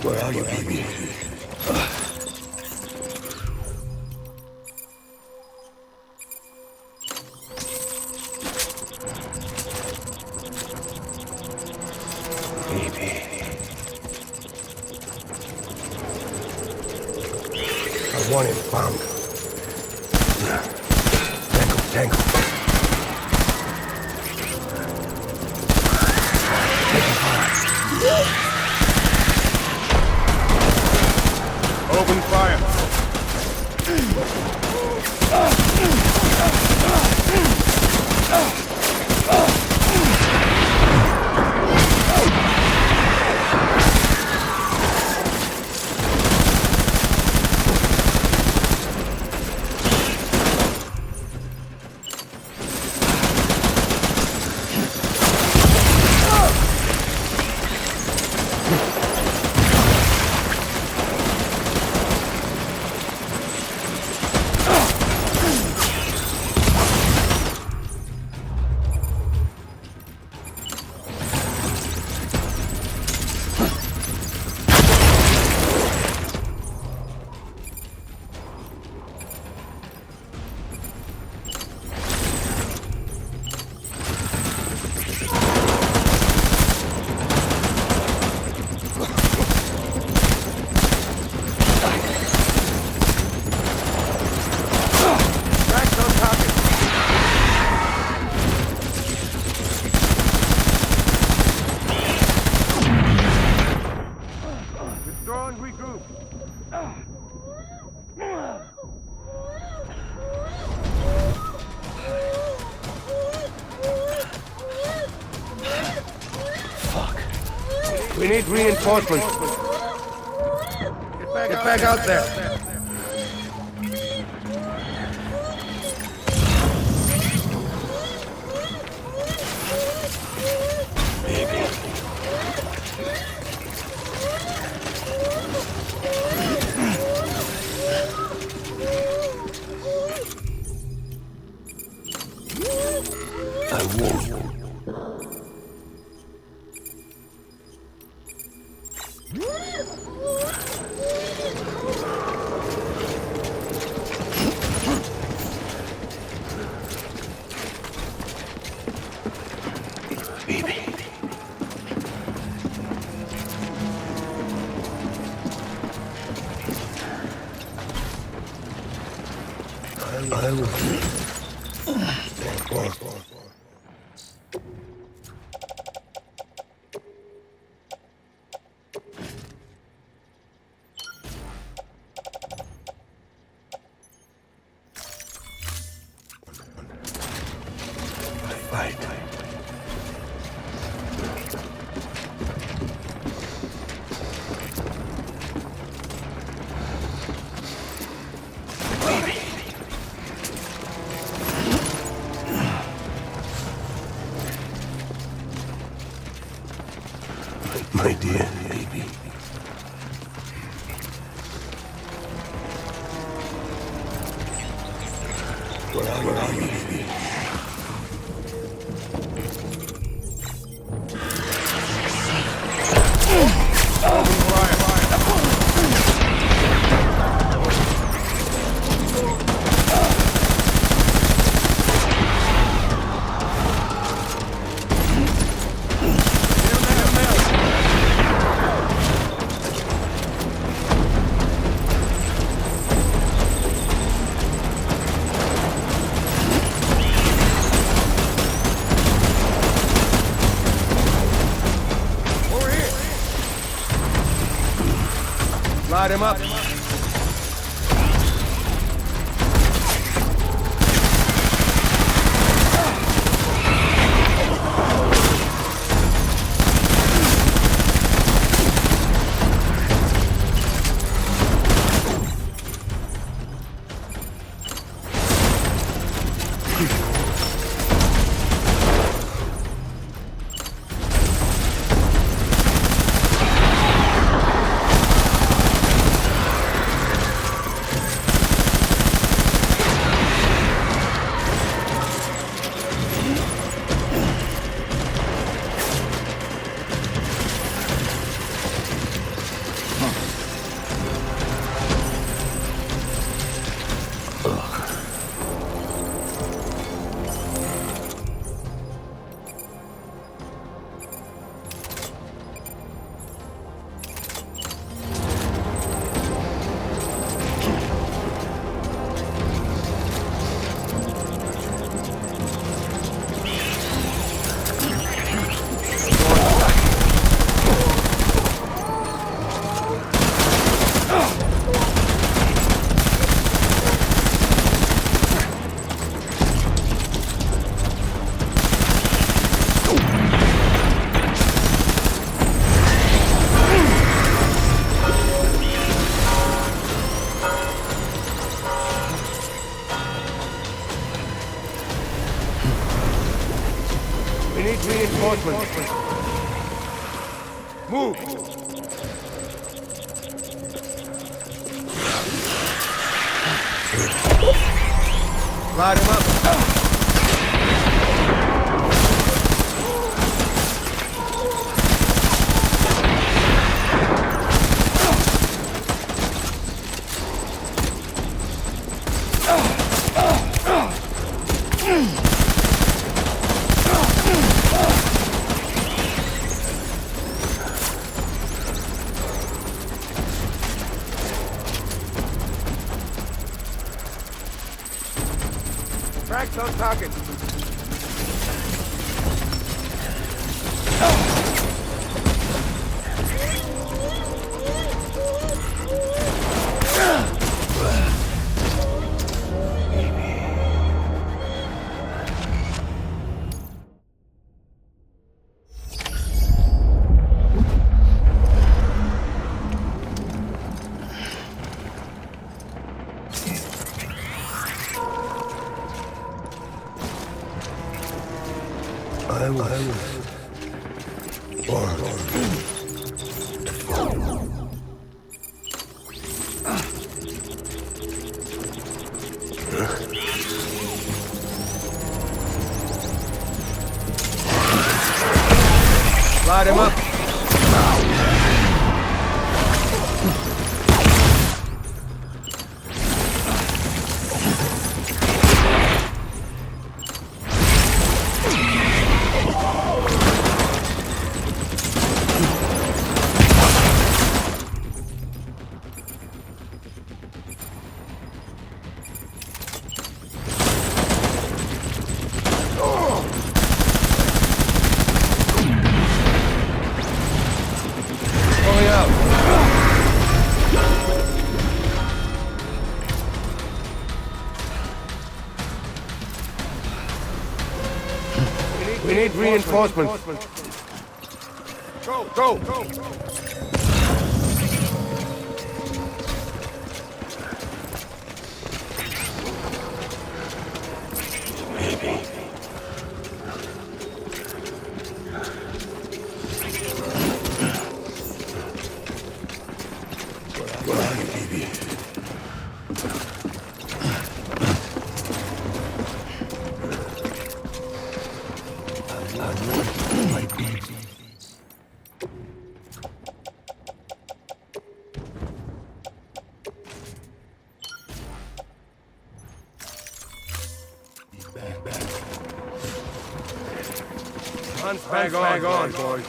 Where are you, baby? Baby. I want him found. Tango. Taking fire. Open fire. Regroup. Fuck. We need reinforcements. Get back out there. I won't. Baby. I will. Fight. My dear baby. Where are you, baby? Light him up. reinforcements. Move. Light him up. Tracks on target. I was born to follow. Light him up. Pulling out. We need reinforcements. Go. Maybe. Where are you, baby? I want my baby. Back. Hunt's bag on, boys.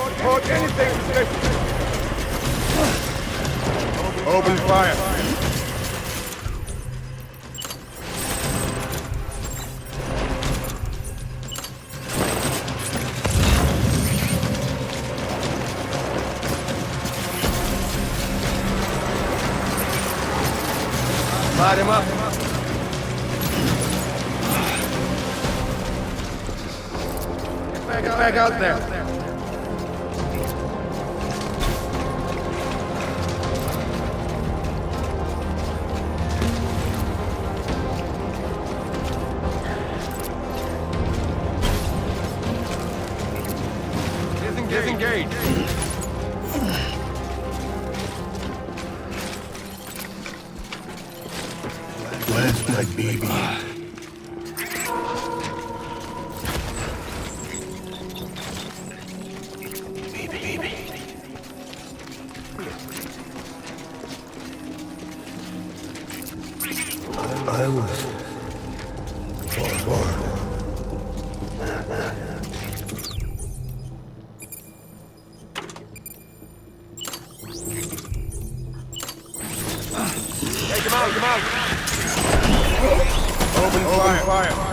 Report anything suspicious. Open fire. Light him up. Get back out there. Disengage. Where's my baby? Baby. I was born. fire.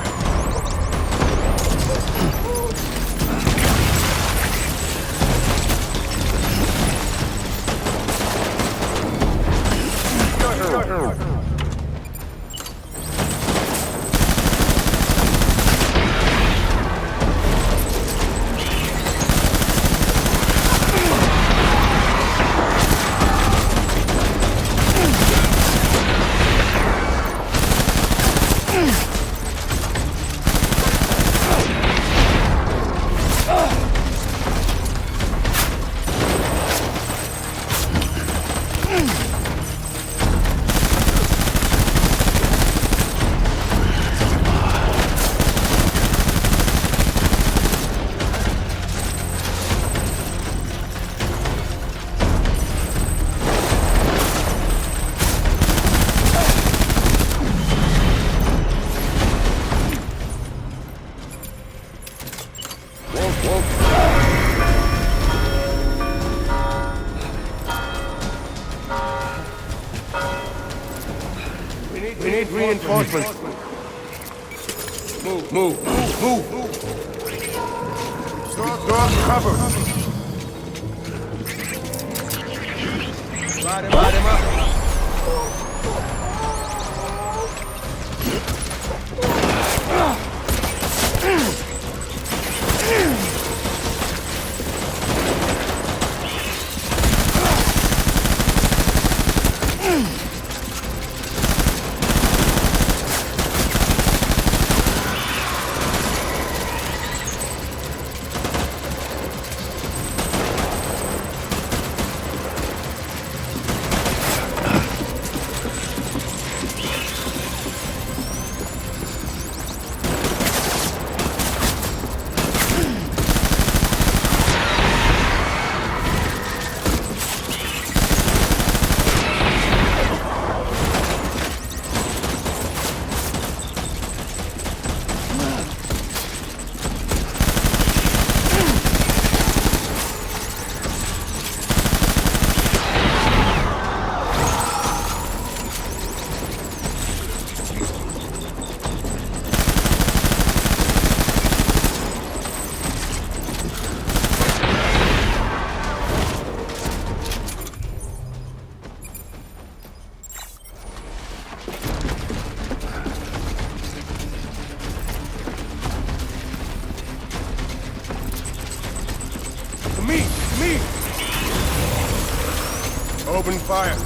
We need reinforcements. Move. Dog cover. Light him up. Me! Open fire.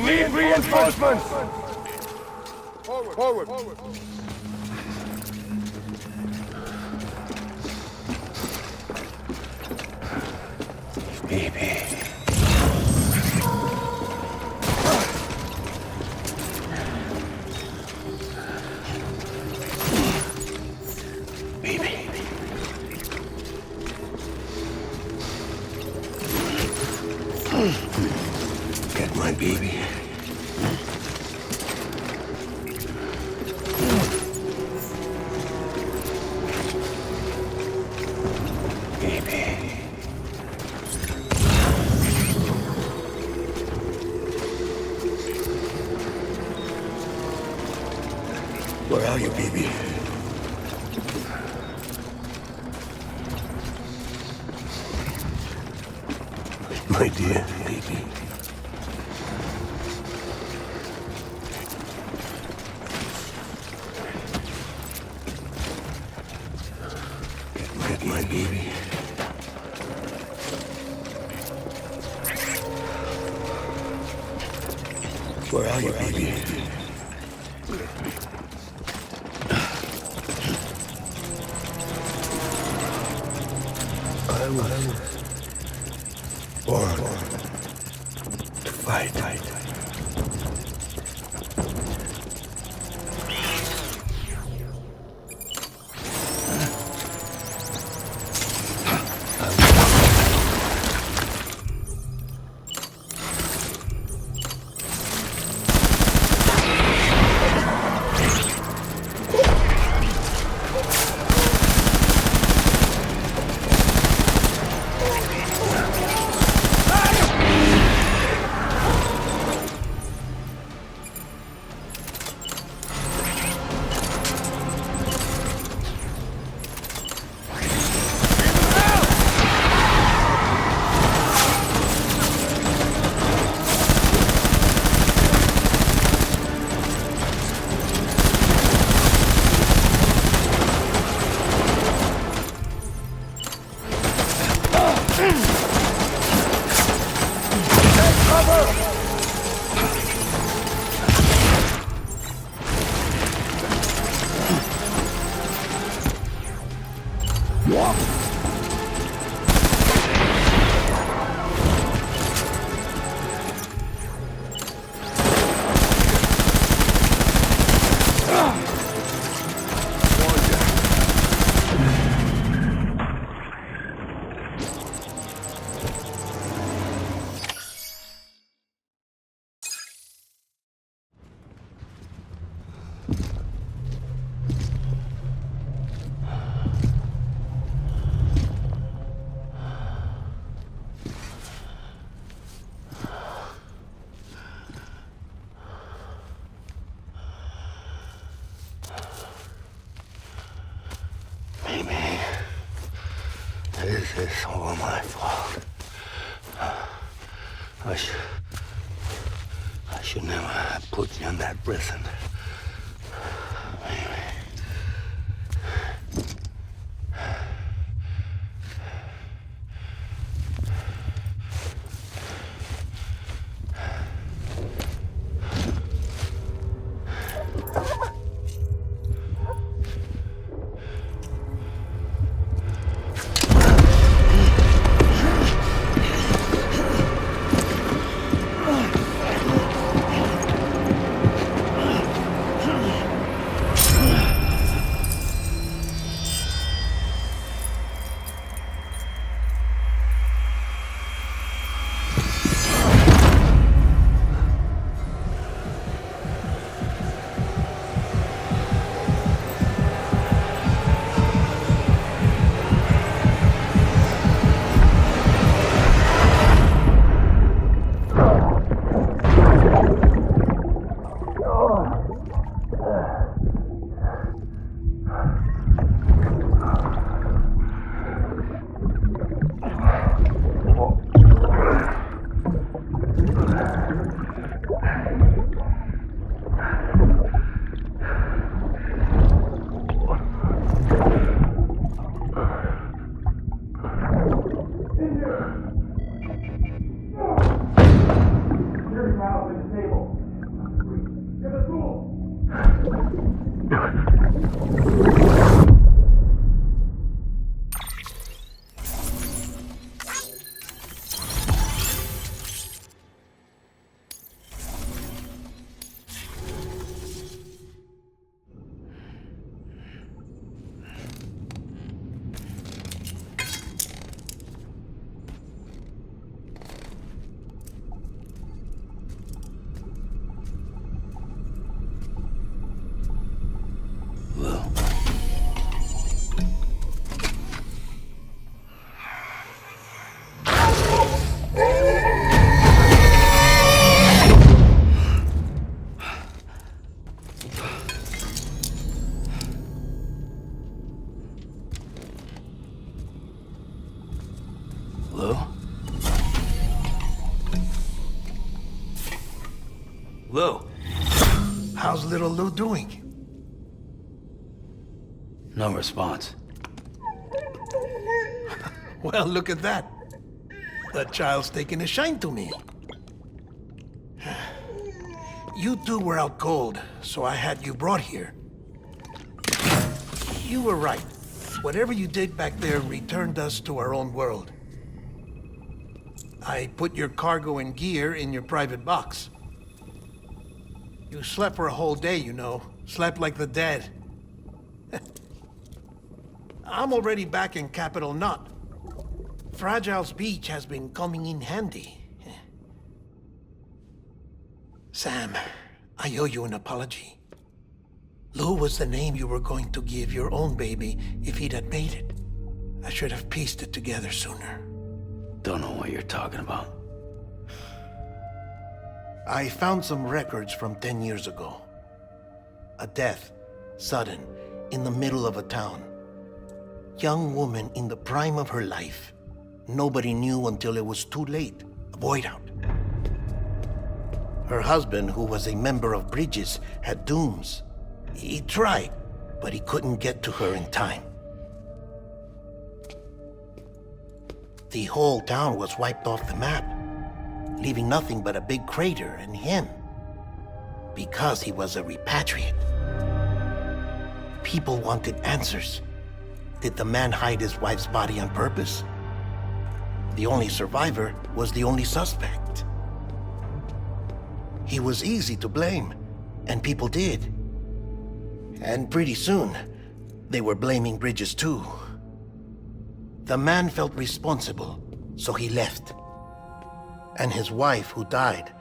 need reinforcements! Forward! Baby. Get my baby. Where are you, baby? My dear baby. Get my baby. Where are you, baby? I was born to fight. This is all my fault. I should never have put you in that prison. Lou. How's little Lou doing? No response. Well, look at that. The child's taking a shine to me. You two were out cold, so I had you brought here. You were right. Whatever you did back there returned us to our own world. I put your cargo and gear in your private box. You slept for a whole day, you know. Slept like the dead. I'm already back in Capital Knot. Fragile's beach has been coming in handy. Sam, I owe you an apology. Lou was the name you were going to give your own baby if he'd had made it. I should have pieced it together sooner. Don't know what you're talking about. I found some records from 10 years ago. A death, sudden, in the middle of a town. Young woman in the prime of her life. Nobody knew until it was too late. A void out. Her husband, who was a member of Bridges, had dooms. He tried, but he couldn't get to her in time. The whole town was wiped off the map, leaving nothing but a big crater and him, because he was a repatriate. People wanted answers. Did the man hide his wife's body on purpose? The only survivor was the only suspect. He was easy to blame, and people did. And pretty soon, they were blaming Bridges too. The man felt responsible, so he left. And his wife, who died,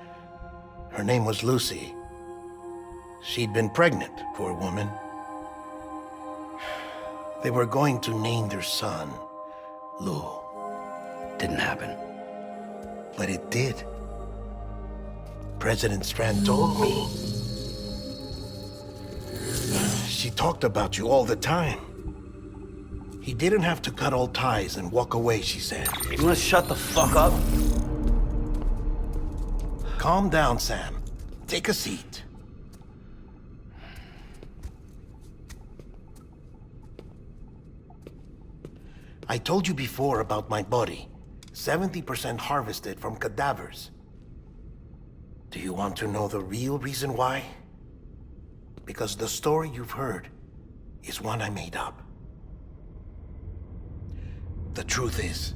her name was Lucy. She'd been pregnant, poor woman. They were going to name their son Lou. Didn't happen. But it did. President Strand told me. She talked about you all the time. He didn't have to cut all ties and walk away, she said. You wanna shut the fuck up? Calm down, Sam. Take a seat. I told you before about my body. 70% harvested from cadavers. Do you want to know the real reason why? Because the story you've heard is one I made up. The truth is,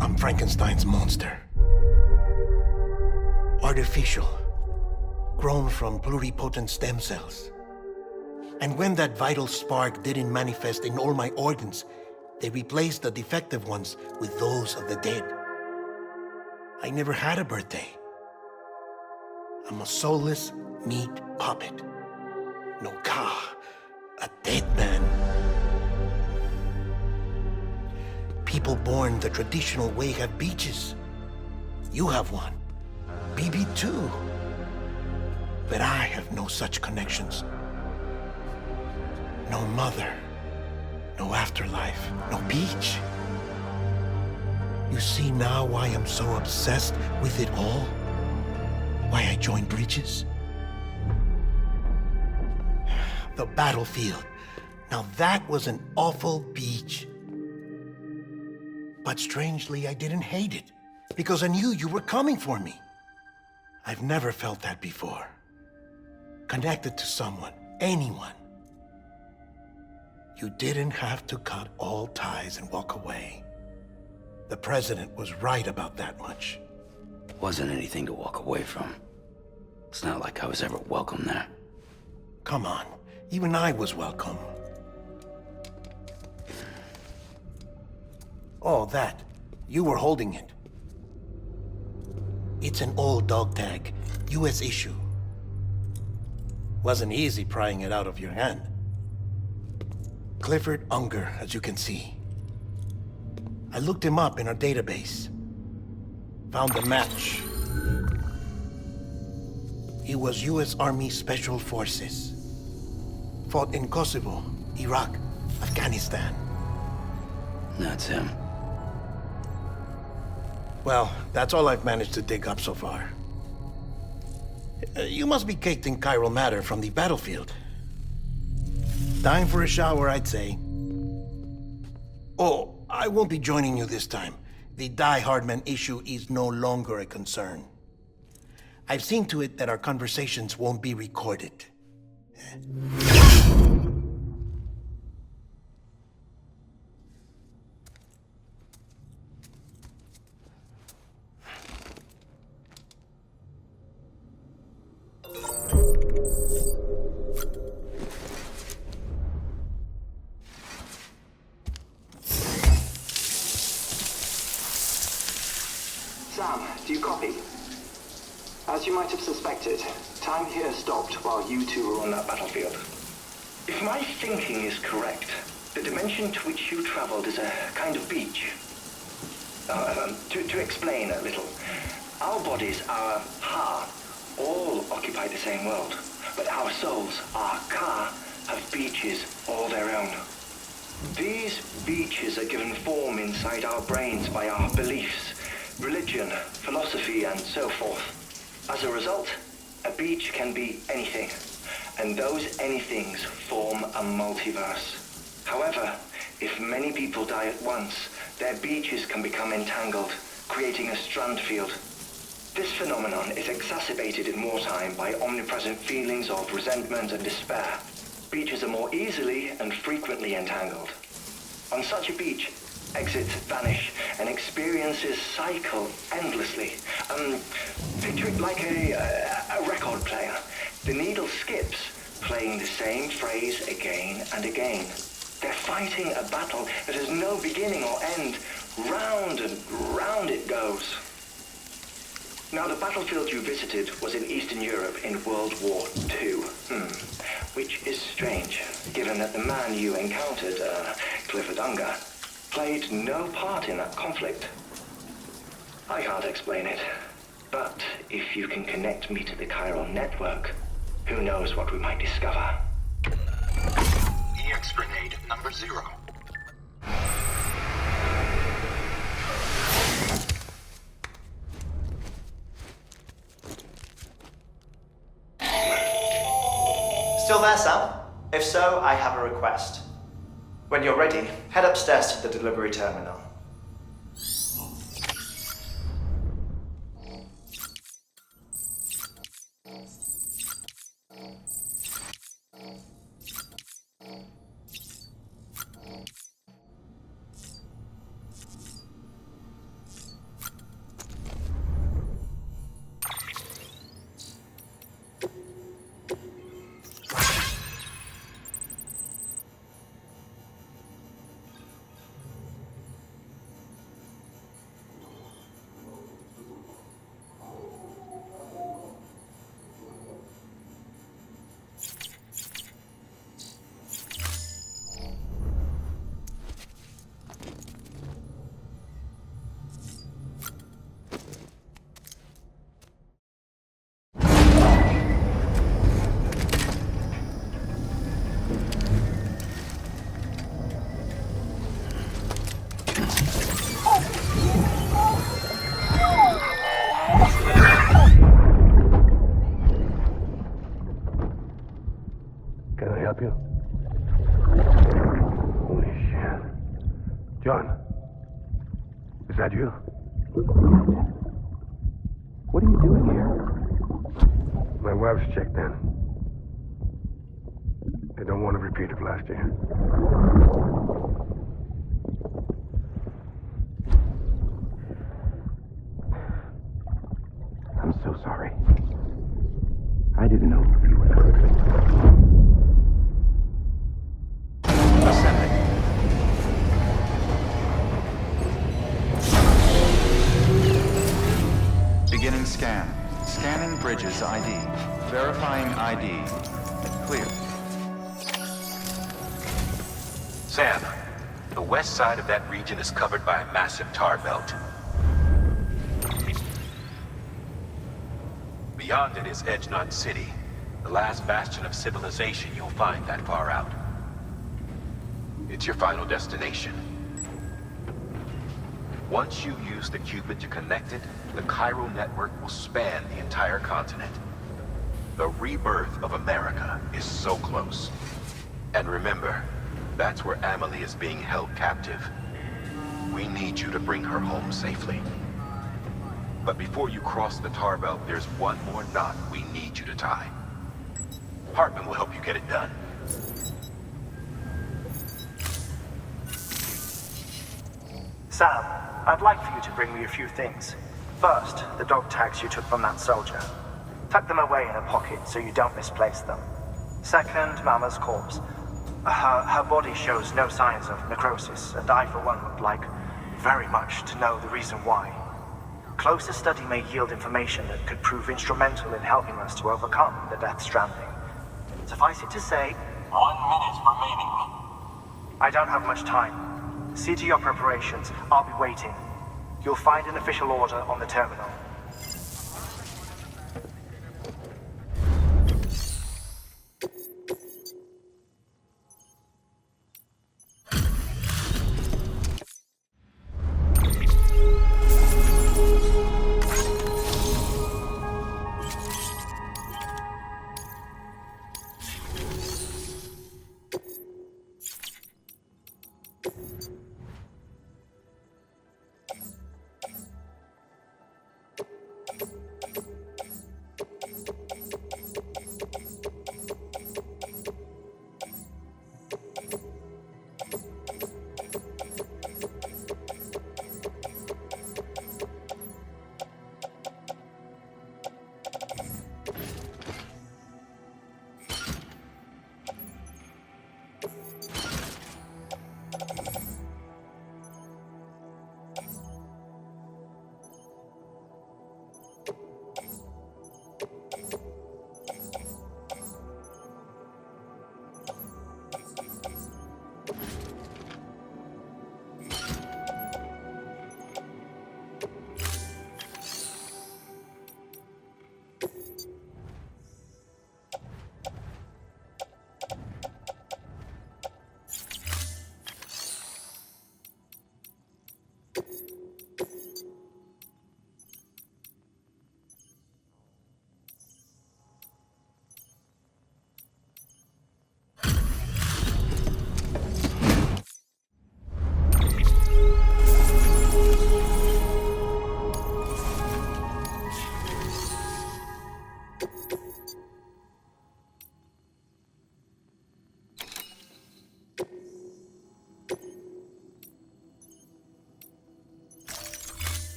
I'm Frankenstein's monster. Artificial, grown from pluripotent stem cells. And when that vital spark didn't manifest in all my organs, they replaced the defective ones with those of the dead. I never had a birthday. I'm a soulless meat puppet. No ka, a dead man. People born the traditional way have beaches. You have one. BB too. But I have no such connections. No mother. No afterlife. No beach. You see now why I'm so obsessed with it all? Why I joined Bridges? The battlefield. Now that was an awful beach. But strangely, I didn't hate it, because I knew you were coming for me. I've never felt that before. Connected to someone, anyone. You didn't have to cut all ties and walk away. The president was right about that much. Wasn't anything to walk away from. It's not like I was ever welcome there. Come on, even I was welcome. Oh, that. You were holding it. It's an old dog tag, US issue. Wasn't easy prying it out of your hand. Clifford Unger, as you can see. I looked him up in our database. Found a match. He was US Army Special Forces. Fought in Kosovo, Iraq, Afghanistan. That's him. Well, that's all I've managed to dig up so far. You must be caked in chiral matter from the battlefield. Time for a shower, I'd say. Oh, I won't be joining you this time. The Die Hardman issue is no longer a concern. I've seen to it that our conversations won't be recorded. Sam, do you copy? As you might have suspected, time here stopped while you two were on that battlefield. If my thinking is correct, the dimension to which you traveled is a kind of beach. To explain a little, our bodies, our Ha, all occupy the same world, but our souls, our Ka, have beaches all their own. These beaches are given form inside our brains by our beliefs, religion, philosophy, and so forth. As a result, a beach can be anything, and those anythings form a multiverse. However, if many people die at once, their beaches can become entangled, creating a strand field. This phenomenon is exacerbated in wartime by omnipresent feelings of resentment and despair. Beaches are more easily and frequently entangled. On such a beach, exits vanish and experiences cycle endlessly. Picture it like a record player. The needle skips, playing the same phrase again and again. They're fighting a battle that has no beginning or end. Round and round it goes. Now, the battlefield you visited was in Eastern Europe in World War II. Which is strange, given that the man you encountered, Clifford Unger, played no part in that conflict. I can't explain it, but if you can connect me to the chiral network, who knows what we might discover. EX grenade number 0. Still there, Sam? If so, I have a request. When you're ready, head upstairs to the delivery terminal. Can I help you? Holy shit. John, is that you? What are you doing here? My wife's checked in. They don't want a repeat of last year. I'm so sorry. I didn't know you were perfect. Beginning scan. Scanning bridges ID. Verifying ID. Clear. Sam, the west side of that region is covered by a massive tar belt. Beyond it is Edgenot City, the last bastion of civilization you'll find that far out. It's your final destination. Once you use the Cupid to connect it, the chiral network will span the entire continent. The rebirth of America is so close. And remember, that's where Amelie is being held captive. We need you to bring her home safely. But before you cross the tar belt, there's one more knot we need you to tie. Hartman will help you get it done. Sam, I'd like for you to bring me a few things. First, the dog tags you took from that soldier. Tuck them away in a pocket so you don't misplace them. Second, Mama's corpse. Her body shows no signs of necrosis, and I, for one, would like very much to know the reason why. Closer study may yield information that could prove instrumental in helping us to overcome the Death Stranding. Suffice it to say, 1 minute remaining. I don't have much time. See to your preparations. I'll be waiting. You'll find an official order on the terminal.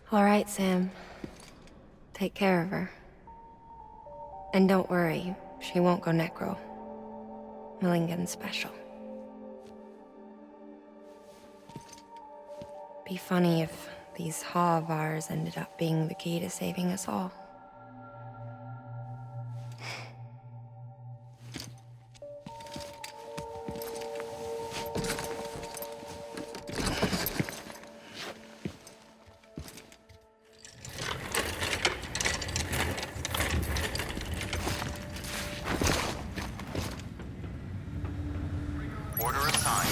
All right, Sam. Take care of her. And don't worry, she won't go necro. Millingen's special. Be funny if these Ha of ours ended up being the key to saving us all. Order assigned.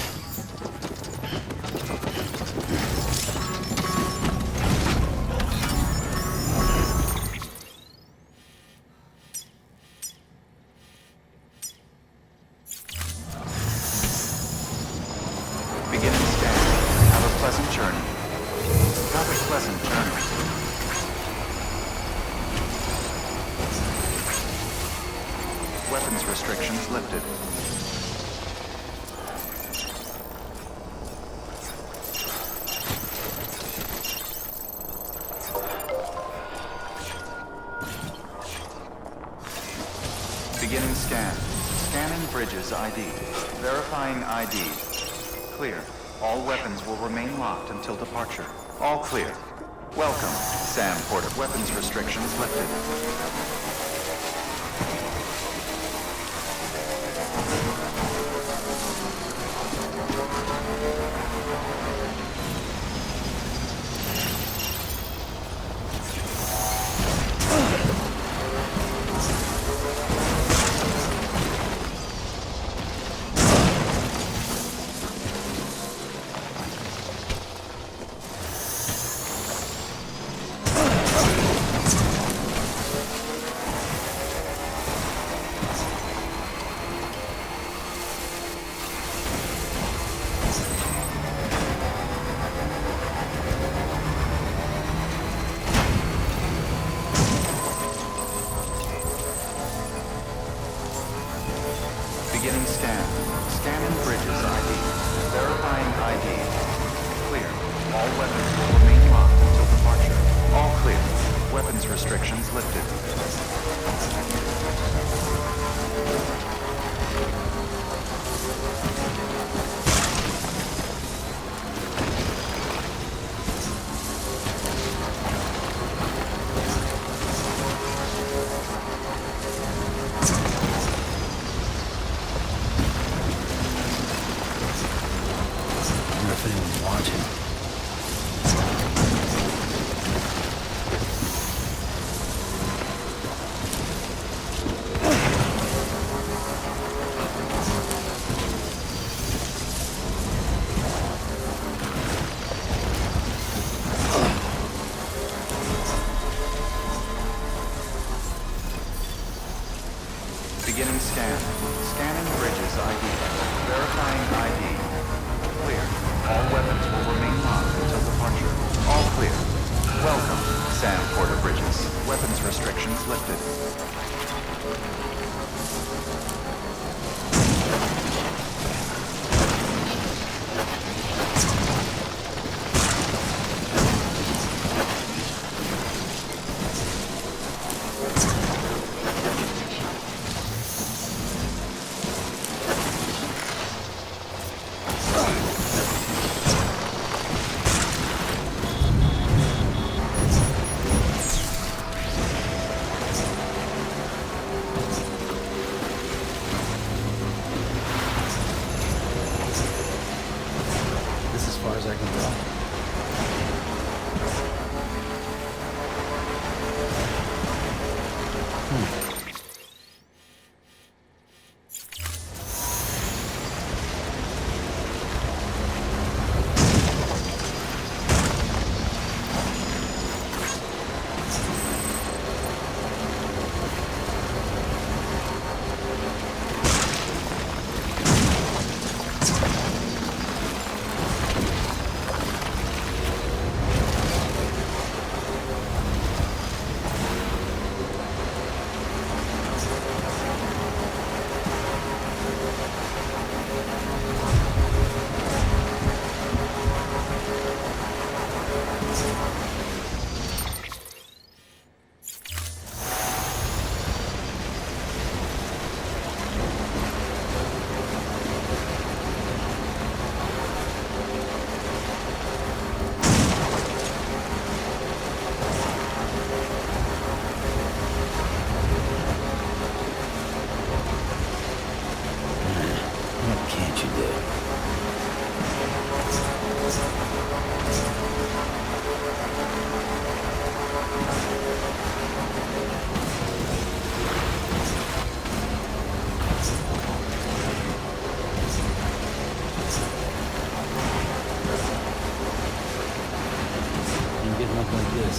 Beginning scan. Have a pleasant journey. Have a pleasant journey. restrictions lifted. Beginning scan. Scanning bridges ID. Verifying ID. Clear. All weapons will remain locked until departure. All clear. Welcome, SAM Port of Weapons restrictions lifted. Beginning scan. Scanning bridges ID. Verifying ID. Clear. All weapons will remain locked until departure. All clear. Weapons restrictions lifted. If anyone's watching. Beginning scan. Scanning bridges ID. Verifying ID. Clear. All weapons will remain locked until departure. All clear. Welcome, SAM Port of Bridges. Weapons restrictions lifted. This is as far as I can go. What can't you do? Ain't getting up like this.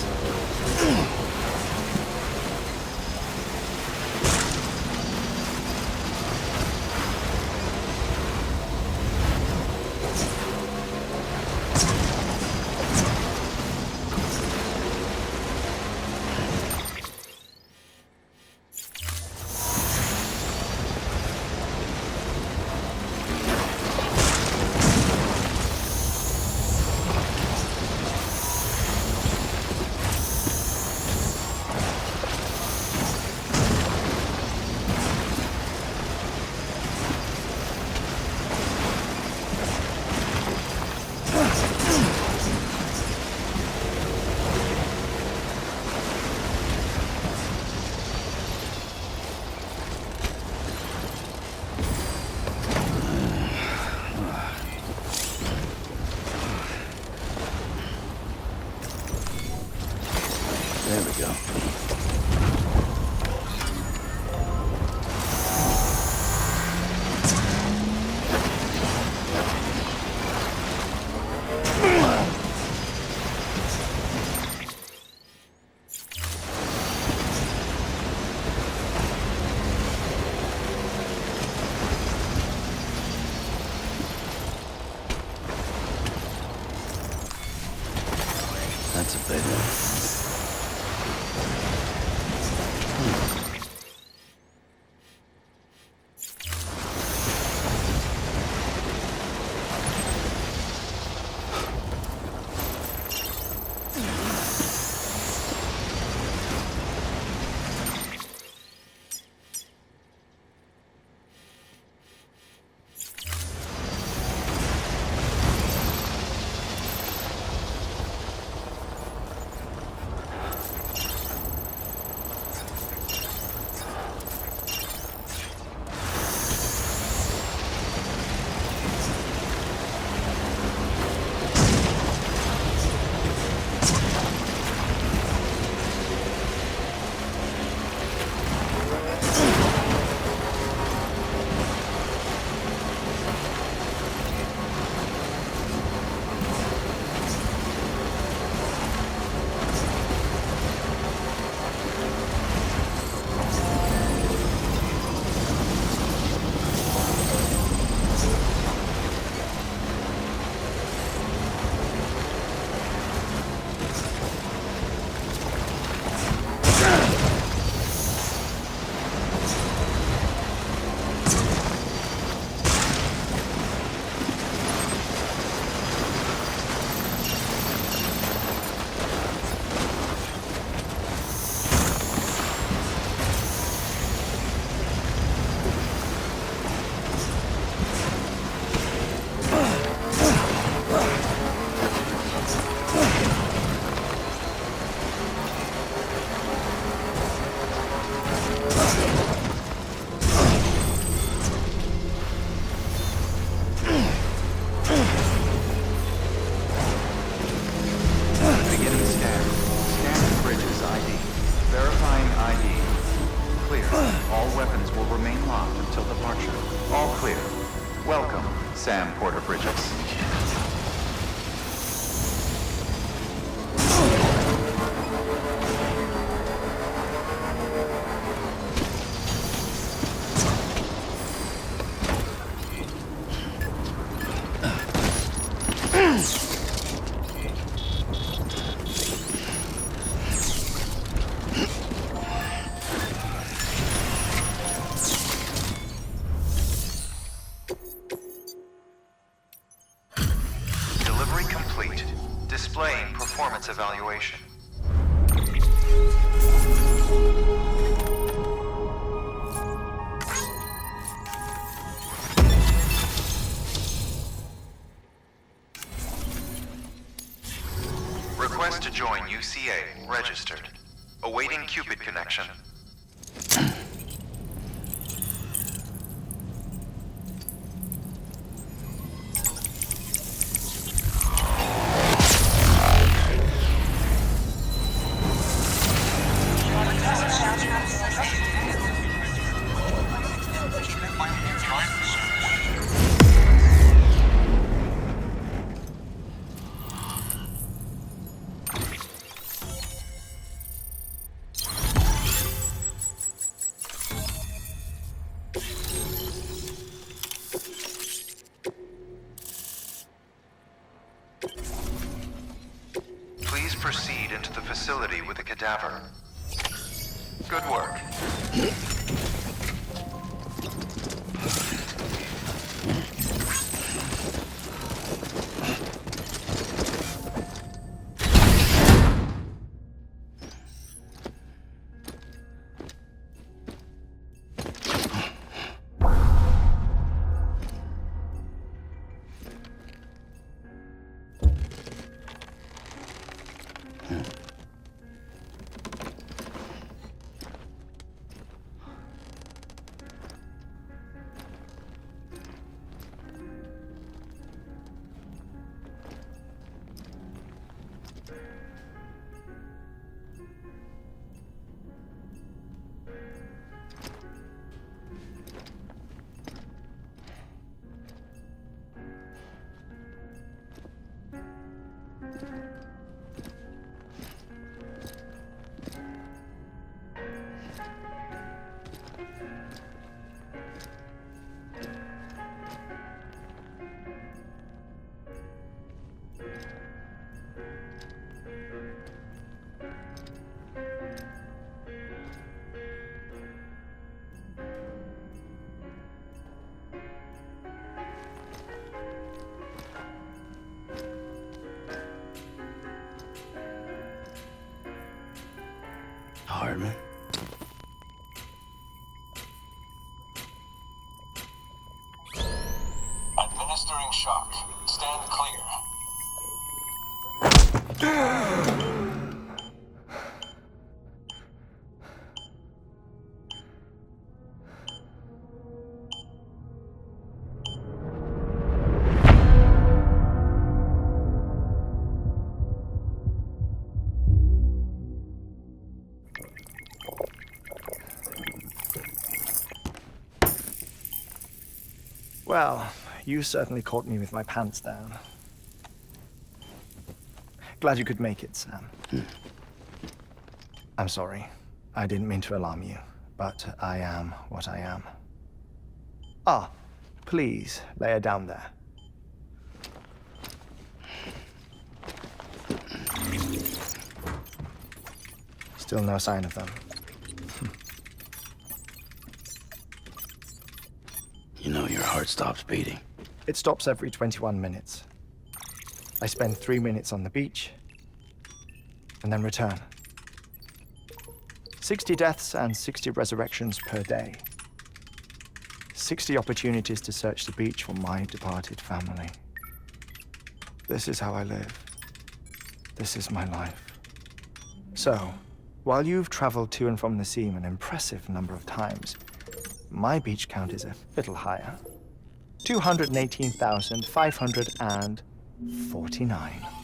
There we go. That's a big one. Sam Porter Bridges. Displaying performance evaluation. Request to join UCA. Registered. Awaiting Cupid connection. Please proceed into the facility with the cadaver. Good work. Hardman? Administering shock. Stand clear. Well, you certainly caught me with my pants down. Glad you could make it, Sam. I'm sorry. I didn't mean to alarm you, but I am what I am. Ah, please lay her down there. Still no sign of them. You know your heart stops beating. It stops every 21 minutes. I spend 3 minutes on the beach, and then return. 60 deaths and 60 resurrections per day. 60 opportunities to search the beach for my departed family. This is how I live. This is my life. So, while you've traveled to and from the seam an impressive number of times, my beach count is a little higher. 218,549.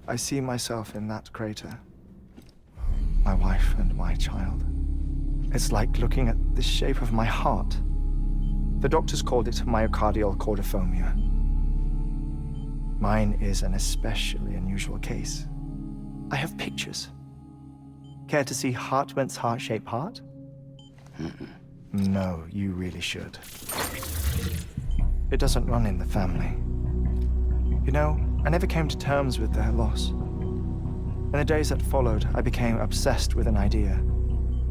I see myself in that crater. My wife and my child. It's like looking at the shape of my heart. The doctors called it myocardial cordophobia. Mine is an especially unusual case. I have pictures. Care to see Hartman's heart-shaped heart? No, you really should. It doesn't run in the family. You know, I never came to terms with their loss. In the days that followed, I became obsessed with an idea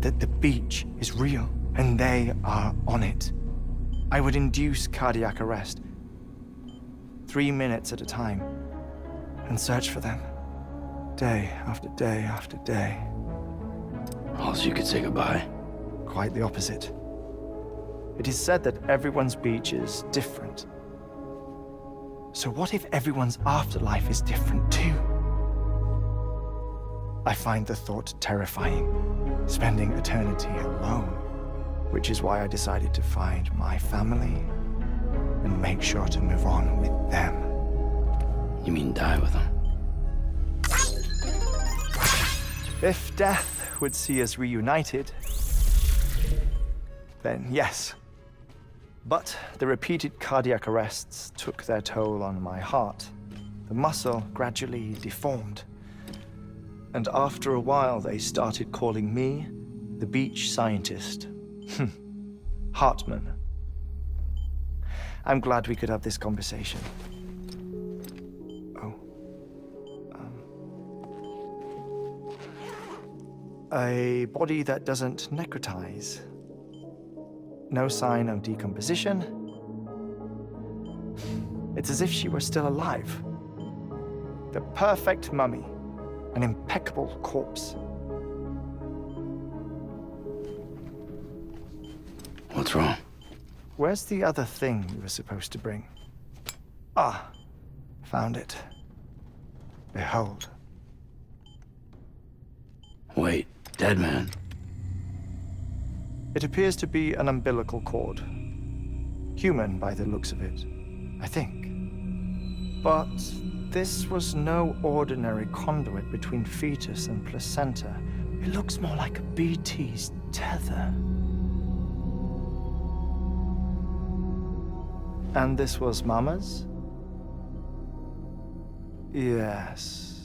that the beach is real and they are on it. I would induce cardiac arrest, 3 minutes at a time, and search for them, day after day after day. Also, you could say goodbye. Quite the opposite. It is said that everyone's beach is different. So what if everyone's afterlife is different too? I find the thought terrifying, spending eternity alone, which is why I decided to find my family and make sure to move on with them. You mean die with them? If death would see us reunited, then yes. But the repeated cardiac arrests took their toll on my heart. The muscle gradually deformed. And after a while, they started calling me the beach scientist. Hartman. I'm glad we could have this conversation. Oh. A body that doesn't necrotize. No sign of decomposition. It's as if she were still alive. The perfect mummy. An impeccable corpse. What's wrong? Where's the other thing you were supposed to bring? Ah, found it. Behold. Wait, dead man. It appears to be an umbilical cord. Human by the looks of it, I think. But this was no ordinary conduit between fetus and placenta. It looks more like a BT's tether. And this was Mama's? Yes.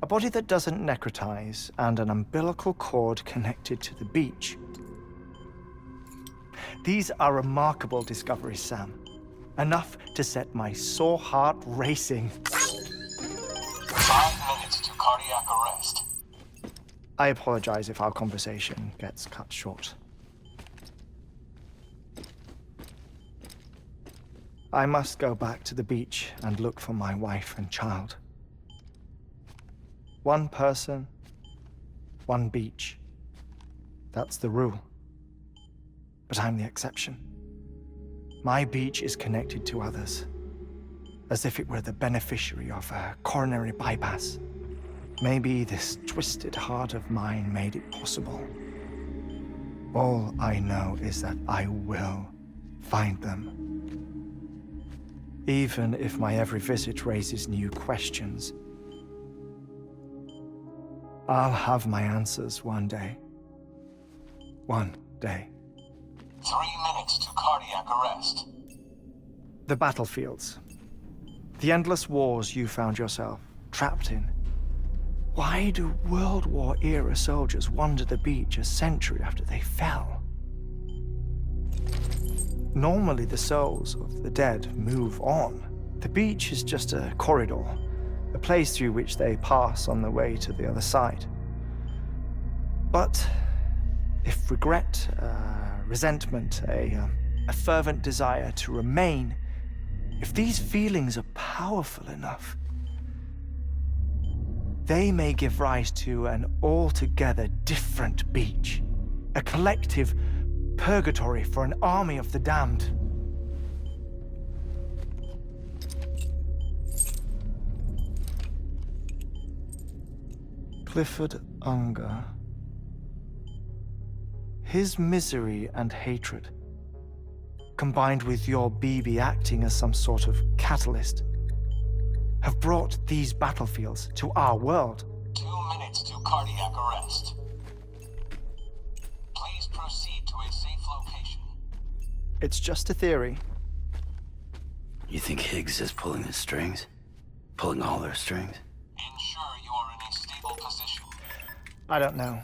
A body that doesn't necrotize and an umbilical cord connected to the beach. These are remarkable discoveries, Sam. Enough to set my sore heart racing. 5 minutes to cardiac arrest. I apologize if our conversation gets cut short. I must go back to the beach and look for my wife and child. One person, one beach. That's the rule. But I'm the exception. My beach is connected to others, as if it were the beneficiary of a coronary bypass. Maybe this twisted heart of mine made it possible. All I know is that I will find them. Even if my every visit raises new questions, I'll have my answers one day. One day. 3 minutes to cardiac arrest. The battlefields. The endless wars you found yourself trapped in. Why do World War-era soldiers wander the beach a century after they fell? Normally, the souls of the dead move on. The beach is just a corridor, a place through which they pass on the way to the other side. But if regret, resentment, a fervent desire to remain, if these feelings are powerful enough, they may give rise to an altogether different beach, a collective purgatory for an army of the damned. Clifford Unger. His misery and hatred, combined with your BB acting as some sort of catalyst, have brought these battlefields to our world. 2 minutes to cardiac arrest. Please proceed to a safe location. It's just a theory. You think Higgs is pulling the strings? Pulling all their strings? Ensure you are in a stable position. I don't know.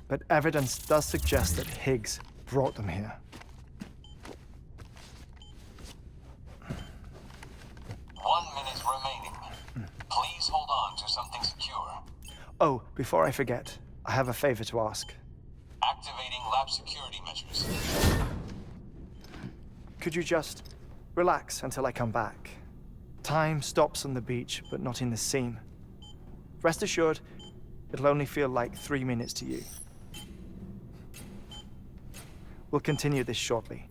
But evidence does suggest that Higgs brought them here. 1 minute remaining. Please hold on to something secure. Oh, before I forget, I have a favor to ask. Activating lab security measures. Could you just relax until I come back? Time stops on the beach, but not in the scene. Rest assured, it'll only feel like 3 minutes to you. We'll continue this shortly.